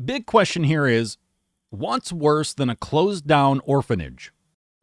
Big question here is, what's worse than a closed down orphanage?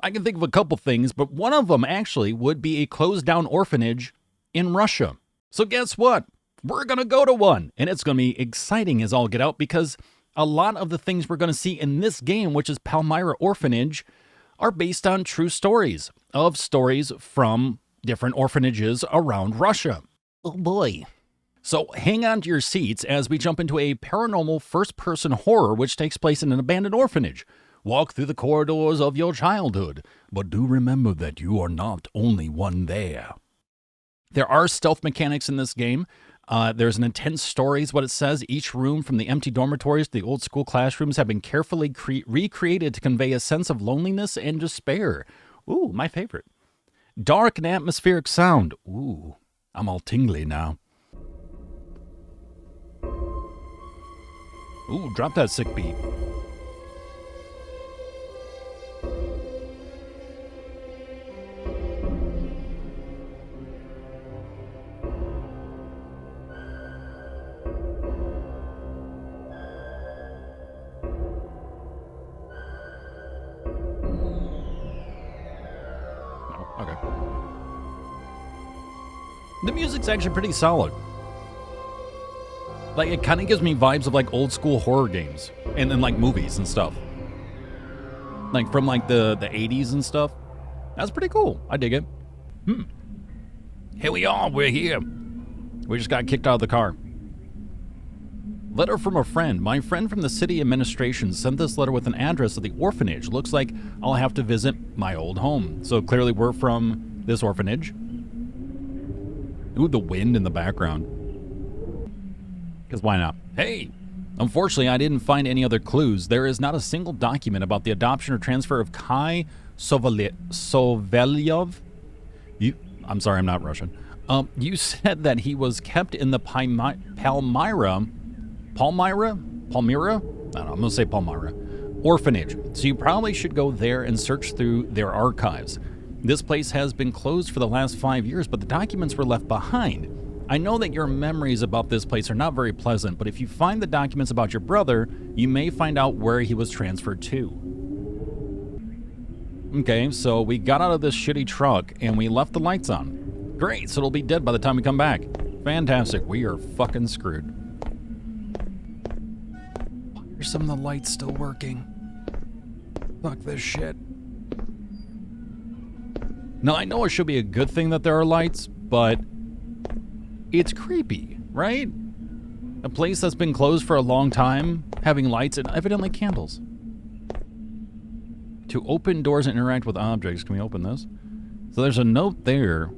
I can think of a couple things, but one of them actually would be a closed down orphanage in Russia. So guess what? We're going to go to one, and it's going to be exciting as all get out because a lot of the things we're going to see in this game, which is Palmyra Orphanage, are based on true stories from different orphanages around Russia. Oh boy. So hang on to your seats as we jump into a paranormal first-person horror which takes place in an abandoned orphanage. Walk through the corridors of your childhood, but do remember that you are not only one there. There are stealth mechanics in this game. There's an intense story is what it says. Each room from the empty dormitories to the old school classrooms have been carefully recreated to convey a sense of loneliness and despair. Ooh, my favorite. Dark and atmospheric sound. Ooh, I'm all tingly now. Ooh, drop that sick beat. Okay. The music's actually pretty solid. Like, it kind of gives me vibes of, like, old school horror games. And then, like, movies and stuff. Like, from, like, the 80s and stuff. That's pretty cool. I dig it. Here we are. We're here. We just got kicked out of the car. Letter from a friend. My friend from the city administration sent this letter with an address of the orphanage. Looks like I'll have to visit my old home. So clearly we're from this orphanage. Ooh, the wind in the background. Because why not? Hey! Unfortunately, I didn't find any other clues. There is not a single document about the adoption or transfer of Kai Sovelyov. I'm sorry, I'm not Russian. You said that he was kept in the Palmyra? I don't know, I'm going to say Palmyra Orphanage. So you probably should go there and search through their archives. This place has been closed for the last 5 years, but the documents were left behind. I know that your memories about this place are not very pleasant, but if you find the documents about your brother, you may find out where he was transferred to. Okay, so we got out of this shitty truck and we left the lights on. Great, so it'll be dead by the time we come back. Fantastic, we are fucking screwed. Why are some of the lights still working? Fuck this shit. Now, I know it should be a good thing that there are lights, but it's creepy, right? A place that's been closed for a long time, having lights and evidently candles. To open doors and interact with objects. Can we open this? So there's a note there.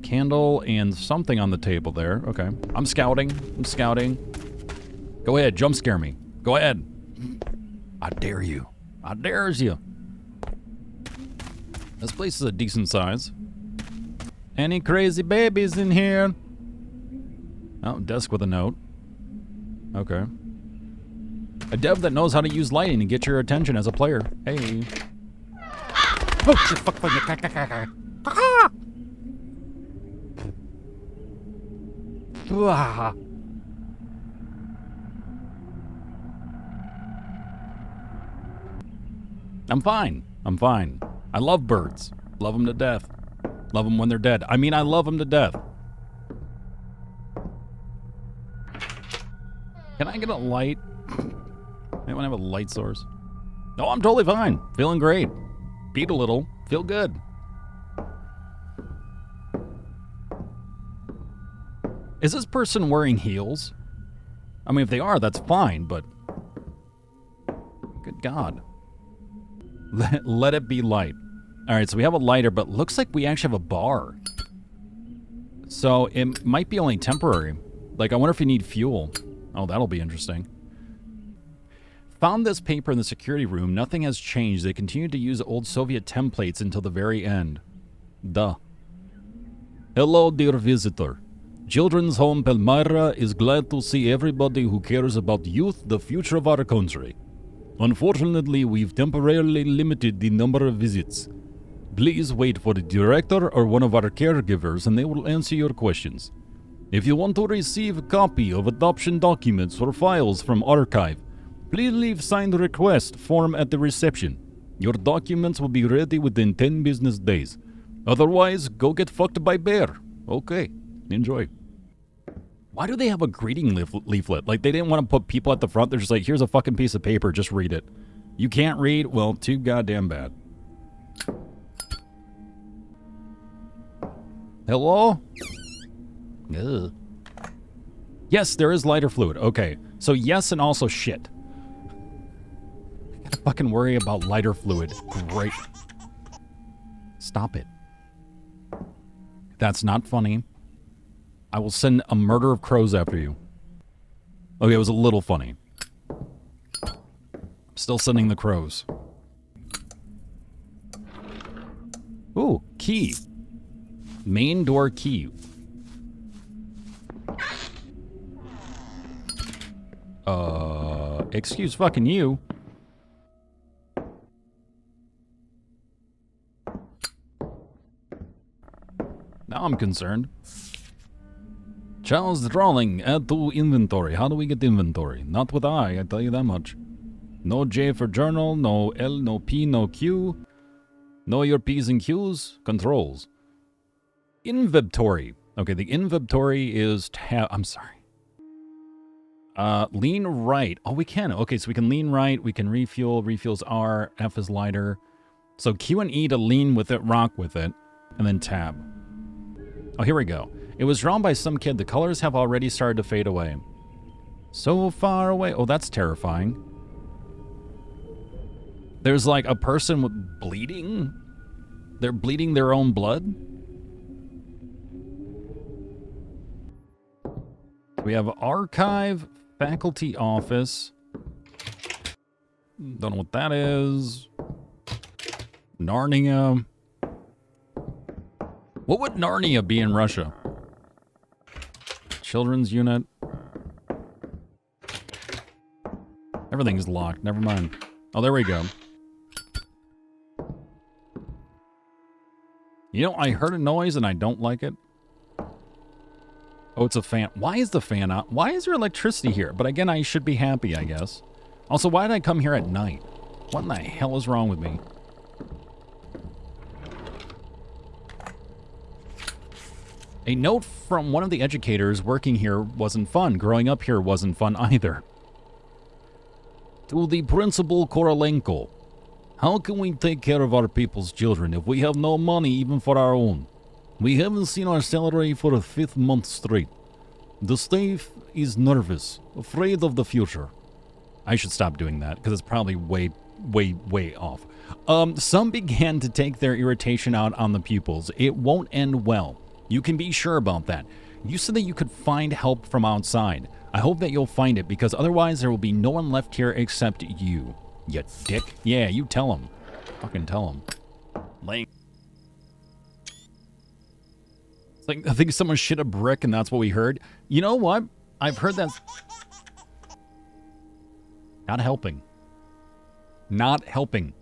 Candle and something on the table there. Okay. I'm scouting. Go ahead, jump scare me. Go ahead. I dare you. I dares you. This place is a decent size. Any crazy babies in here? Oh, desk with a note. Okay. A dev that knows how to use lighting to get your attention as a player. Hey. Oh, shit, fuck. I'm fine. I love birds. Love them to death. Love them when they're dead. I mean, I love them to death. Can I get a light? Anyone have a light source? No, I'm totally fine. Feeling great. Beat a little. Feel good. Is this person wearing heels? I mean, if they are, that's fine, but... Good God. Let it be light. Alright, so we have a lighter, but looks like we actually have a bar. So it might be only temporary. Like, I wonder if you need fuel. Oh, that'll be interesting. Found this paper in the security room. Nothing has changed. They continue to use old Soviet templates until the very end. Duh. Hello, dear visitor. Children's Home Palmyra is glad to see everybody who cares about youth, the future of our country. Unfortunately, we've temporarily limited the number of visits. Please wait for the director or one of our caregivers and they will answer your questions. If you want to receive a copy of adoption documents or files from archive, please leave signed request form at the reception. Your documents will be ready within 10 business days. Otherwise, go get fucked by bear. Okay, enjoy. Why do they have a greeting leaflet? Like, they didn't want to put people at the front. They're just like, here's a fucking piece of paper, just read it. You can't read? Well, too goddamn bad. Hello? Ugh. Yes, there is lighter fluid. Okay, so yes and also shit. I gotta fucking worry about lighter fluid. Great. Stop it. That's not funny. I will send a murder of crows after you. Okay, it was a little funny. Still sending the crows. Ooh, key. Main door key. Excuse fucking you. Now I'm concerned. Charles Drawling, add to inventory. How do we get inventory? Not with I tell you that much. No J for journal, no L, no P, no Q. Know your P's and Q's. Controls. Inventory. Okay, the inventory is tab. I'm sorry. Lean right. Oh, we can. Okay, so we can lean right. We can refuel. Refuels R. F is lighter. So Q and E to lean with it, rock with it, and then tab. Oh, here we go. It was drawn by some kid. The colors have already started to fade away. So far away. Oh, that's terrifying. There's like a person with bleeding. They're bleeding their own blood. We have archive, faculty office. Don't know what that is. Narnia. What would Narnia be in Russia? Children's unit. Everything's locked. Never mind. Oh, there we go. You know, I heard a noise and I don't like it. Oh, it's a fan. Why is the fan out? Why is there electricity here? But again, I should be happy, I guess. Also, why did I come here at night? What in the hell is wrong with me? A note from one of the educators working here wasn't fun. Growing up here wasn't fun either. To the Principal Korolenko. How can we take care of our people's children if we have no money even for our own? We haven't seen our salary for a 5th month straight. The staff is nervous, afraid of the future. I should stop doing that because it's probably way off. Some began to take their irritation out on the pupils. It won't end well. You can be sure about that. You said that you could find help from outside. I hope that you'll find it because otherwise there will be no one left here except you. You dick. Yeah, you tell him. Fucking tell him. Lame. It's like, I think someone shit a brick and that's what we heard. You know what? I've heard that. Not helping. Not helping.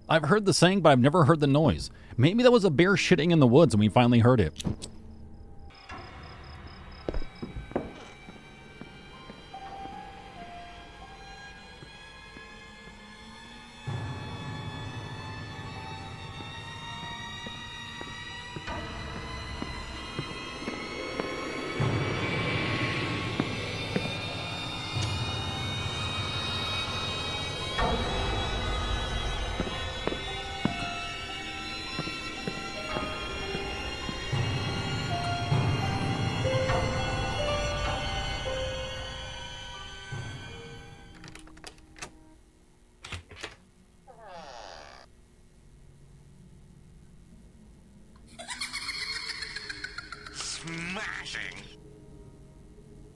I've heard the saying, but I've never heard the noise. Maybe that was a bear shitting in the woods and we finally heard it.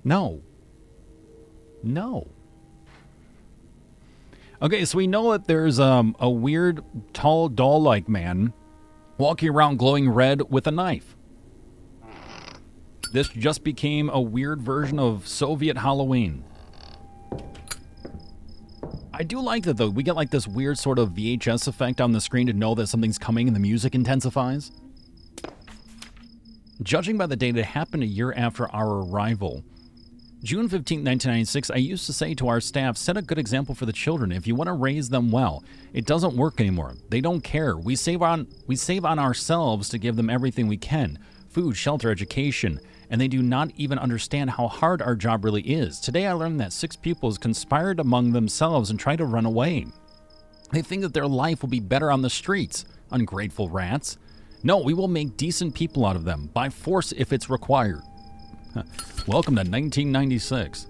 No. No. Okay, so we know that there's a weird, tall, doll-like man walking around glowing red with a knife. This just became a weird version of Soviet Halloween. I do like that, though. We get like this weird sort of VHS effect on the screen to know that something's coming and the music intensifies. Judging by the date, it happened a year after our arrival. June 15, 1996, I used to say to our staff, set a good example for the children. If you want to raise them well, it doesn't work anymore. They don't care. We save on ourselves to give them everything we can. Food, shelter, education. And they do not even understand how hard our job really is. Today I learned that 6 pupils conspired among themselves and tried to run away. They think that their life will be better on the streets. Ungrateful rats. No, we will make decent people out of them, by force if it's required. Welcome to 1996.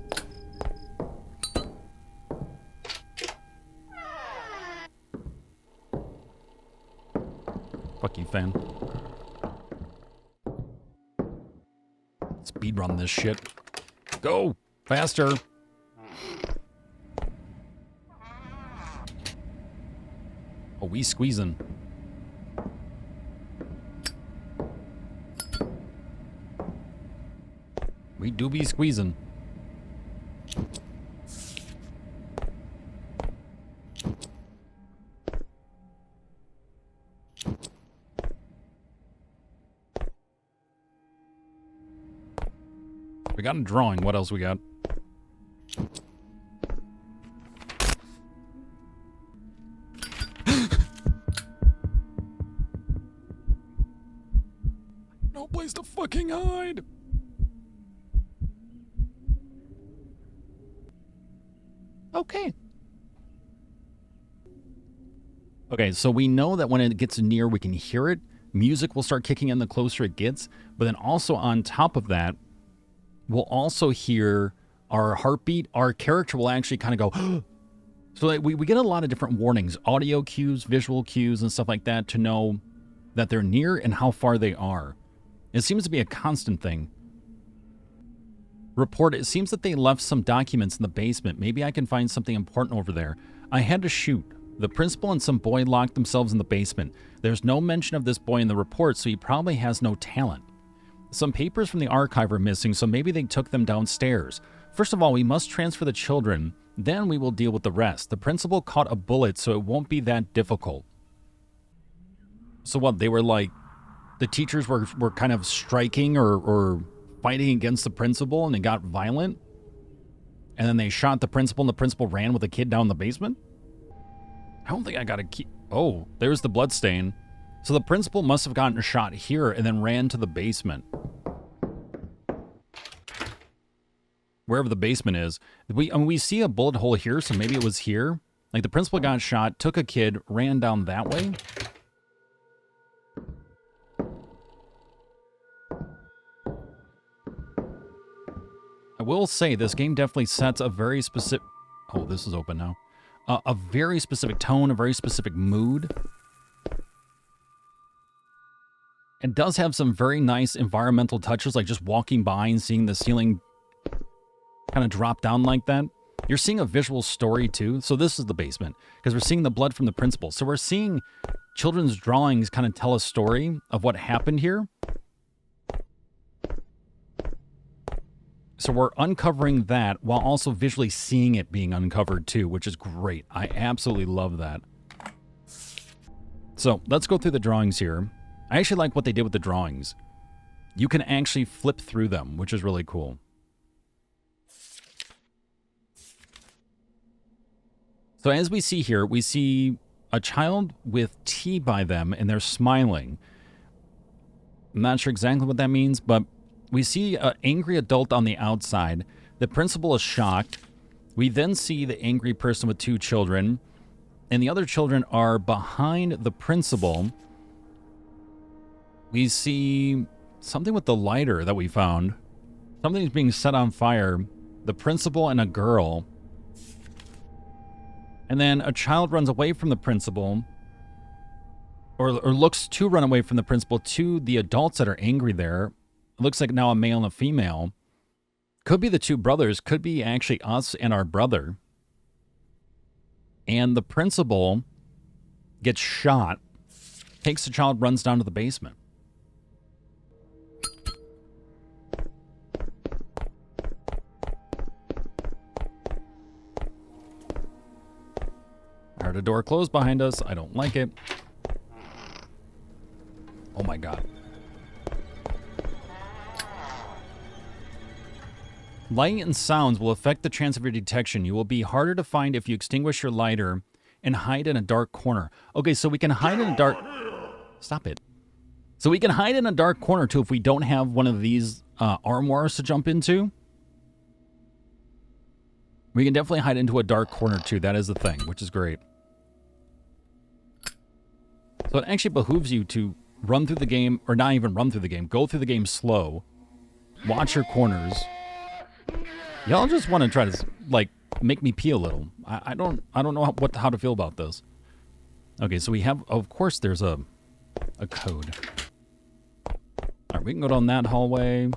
Fuck you, fan. Speed run this shit. Go! Faster! Oh, we squeezing. We do be squeezing. We got a drawing. What else we got? No place to fucking hide. Okay. Okay, so we know that when it gets near, we can hear it. Music will start kicking in the closer it gets. But then also on top of that, we'll also hear our heartbeat. Our character will actually kind of go... So like we get a lot of different warnings, audio cues, visual cues, and stuff like that to know that they're near and how far they are. It seems to be a constant thing. Report, it seems that they left some documents in the basement. Maybe I can find something important over there. I had to shoot. The principal and some boy locked themselves in the basement. There's no mention of this boy in the report, so he probably has no talent. Some papers from the archive are missing, so maybe they took them downstairs. First of all, we must transfer the children. Then we will deal with the rest. The principal caught a bullet, so it won't be that difficult. So what, they were like... The teachers were kind of striking or fighting against the principal, and it got violent? And then they shot the principal, and the principal ran with a kid down the basement? I don't think I got a key... Oh, there's the blood stain. So the principal must have gotten shot here and then ran to the basement. Wherever the basement is. We see a bullet hole here, so maybe it was here. Like the principal got shot, took a kid, ran down that way. I will say this game definitely sets a very specific... Oh, this is open now. A very specific tone, a very specific mood. It does have some very nice environmental touches, like just walking by and seeing the ceiling kind of drop down like that. You're seeing a visual story too. So this is the basement, because we're seeing the blood from the principal. So we're seeing children's drawings kind of tell a story of what happened here. So we're uncovering that while also visually seeing it being uncovered too, which is great. I absolutely love that. So let's go through the drawings here. I actually like what they did with the drawings. You can actually flip through them, which is really cool. So as we see here, we see a child with tea by them and they're smiling. I'm not sure exactly what that means, but we see an angry adult on the outside. The principal is shocked. We then see the angry person with 2 children, and the other children are behind the principal. We see something with the lighter that we found. Something's being set on fire. The principal and a girl. And then a child runs away from the principal, or looks to run away from the principal to the adults that are angry there. It looks like now a male and a female. Could be the 2 brothers. Could be actually us and our brother. And the principal gets shot. Takes the child, runs down to the basement. I heard a door close behind us. I don't like it. Oh my god. Light and sounds will affect the chance of your detection. You will be harder to find if you extinguish your lighter and hide in a dark corner. Okay, so we can hide in a dark... Stop it. So we can hide in a dark corner, too, if we don't have one of these armoires to jump into. We can definitely hide into a dark corner, too. That is the thing, which is great. So it actually behooves you to run through the game, or not even run through the game, go through the game slow, watch your corners. Y'all just want to try to, like, make me pee a little. I don't know how to feel about this. Okay, so we have, of course, there's a code. All right, we can go down that hallway.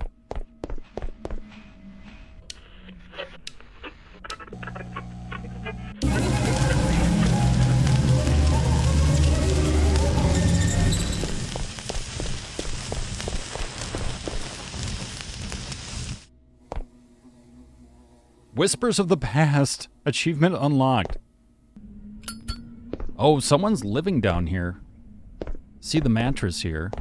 Whispers of the Past. Achievement unlocked. Oh, someone's living down here. See the mattress here.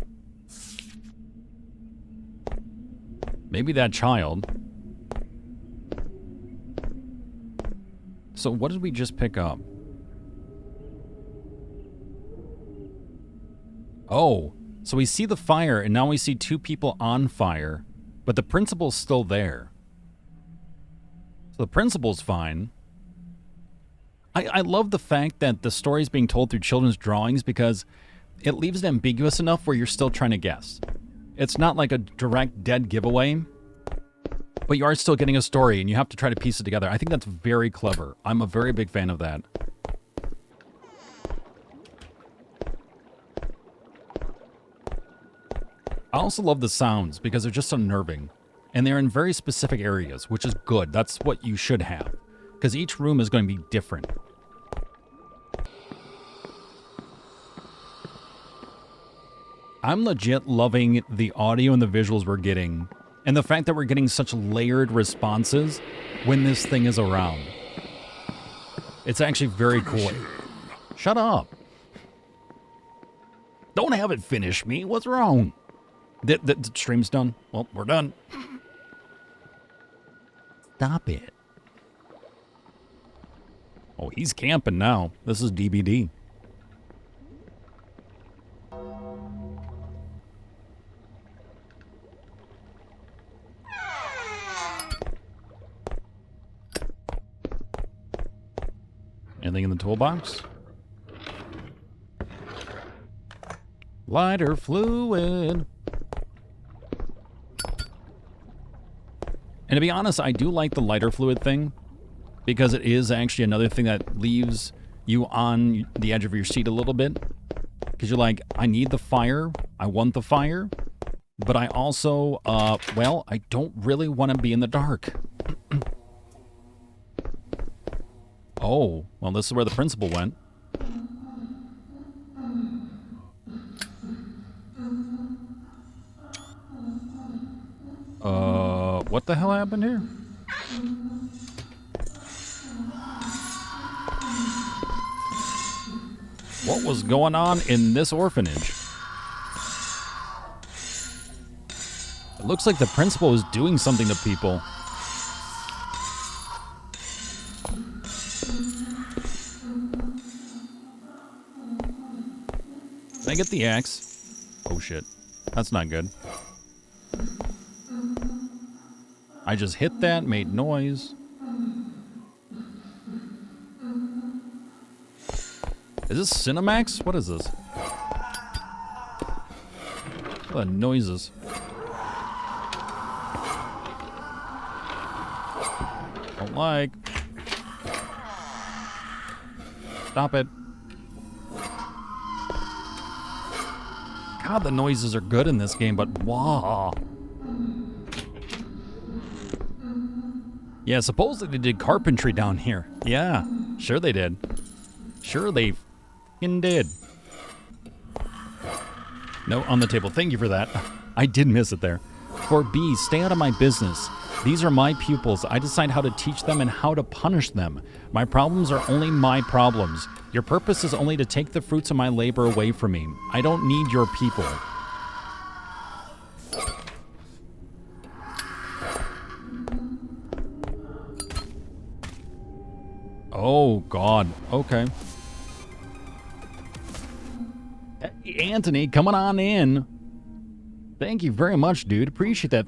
Maybe that child. So what did we just pick up? Oh, so we see the fire, and now we see two people on fire, but the principal's still there. So the principal's fine. I love the fact that the story is being told through children's drawings because it leaves it ambiguous enough where you're still trying to guess. It's not like a direct dead giveaway, but you are still getting a story and you have to try to piece it together. I think that's very clever. I'm a very big fan of that. I also love the sounds because they're just unnerving. And they're in very specific areas, which is good. That's what you should have. Because each room is going to be different. I'm legit loving the audio and the visuals we're getting. And the fact that we're getting such layered responses when this thing is around. It's actually very cool. Shut up. Don't have it finish me. What's wrong? The stream's done. Well, we're done. Stop it. Oh, he's camping now. This is DBD. Anything in the toolbox? Lighter fluid. And to be honest, I do like the lighter fluid thing because it is actually another thing that leaves you on the edge of your seat a little bit. Because you're like, I need the fire. I want the fire. But I also, well, I don't really want to be in the dark. Oh, well, this is where the principal went. What the hell happened here? What was going on in this orphanage? It looks like the principal is doing something to people. Can I get the axe? Oh shit. That's not good. I just hit that, made noise. Is this Cinemax? What is this? What are the noises? Don't like. Stop it. God, the noises are good in this game, but wow. Yeah, supposedly they did carpentry down here. Yeah, sure they did. Sure they f***ing did. Note on the table. Thank you for that. I did miss it there. For B, stay out of my business. These are my pupils. I decide how to teach them and how to punish them. My problems are only my problems. Your purpose is only to take the fruits of my labor away from me. I don't need your people. Oh, God. Okay. Anthony, coming on in. Thank you very much, dude. Appreciate that.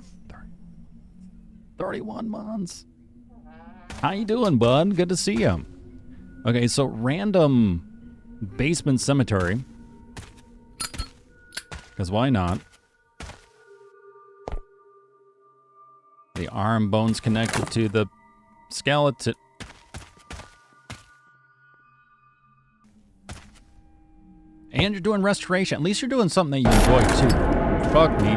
31 months. How you doing, bud? Good to see you. Okay, so random basement cemetery. Because why not? The arm bone's connected to the skeleton. And you're doing restoration. At least you're doing something that you enjoy, too. Fuck me.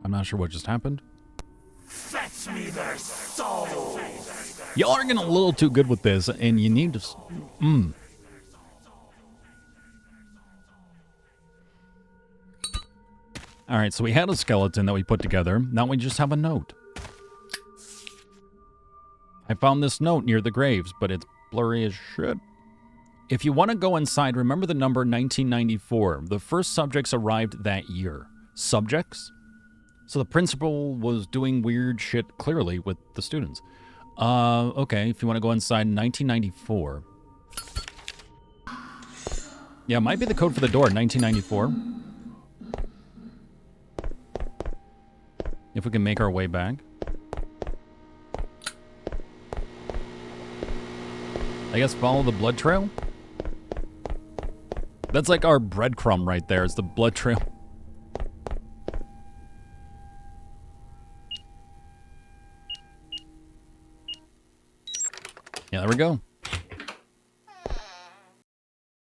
I'm not sure what just happened. Fetch me their souls. Y'all are getting a little too good with this, and you need to... Alright, so we had a skeleton that we put together. Now we just have a note. I found this note near the graves, but it's blurry as shit. If you want to go inside, remember the number 1994. The first subjects arrived that year. Subjects? So the principal was doing weird shit, clearly, with the students. Okay, if you want to go inside 1994. Yeah, it might be the code for the door, 1994. If we can make our way back. I guess follow the blood trail? That's like our breadcrumb right there. It's the blood trail. Yeah, there we go.